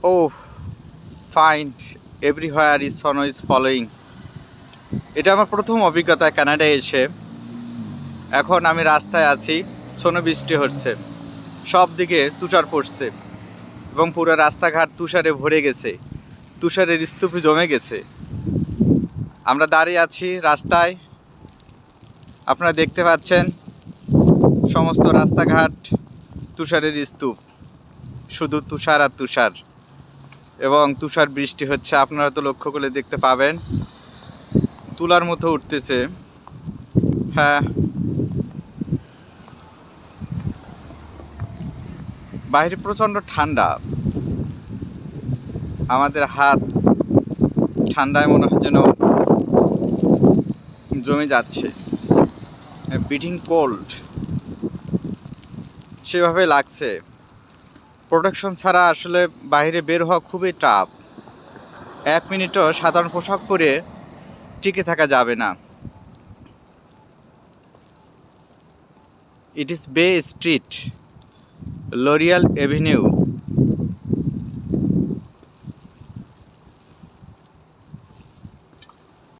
Oh, fine. Everywhere is snow is falling. এটা আমার প্রথম অভিজ্ঞতা কানাডায় এসে। এখন আমি রাস্তায় আছি, স্নো বৃষ্টি হচ্ছে, সব দিকে তুষার পড়ছে এবং পুরো রাস্তাঘাট তুষারে ভরে গেছে, তুষারের স্তূপে জমে গেছে। আমরা দাঁড়িয়ে আছি রাস্তায়, আপনারা দেখতে পাচ্ছেন সমস্ত রাস্তাঘাট তুষারের স্তূপ, শুধু তুষার আর তুষার, এবং তুষার বৃষ্টি হচ্ছে। আপনারা তো লক্ষ্য করলে দেখতে পাবেন তুলার মতো উঠতেছে। হ্যাঁ, বাইরে প্রচণ্ড ঠান্ডা, আমাদের হাত ঠান্ডায় মনে হয় যেন জমে যাচ্ছে, বিটিং কোল্ড সেভাবে লাগছে। প্রোটেকশন ছাড়া আসলে বাইরে বের হওয়া খুবই টাফ। 1 মিনিটও সাধারণ পোশাক পরে টিকে থাকা যাবে না। ইট ইজ বে স্ট্রিট, লরিয়াল এভিনিউ।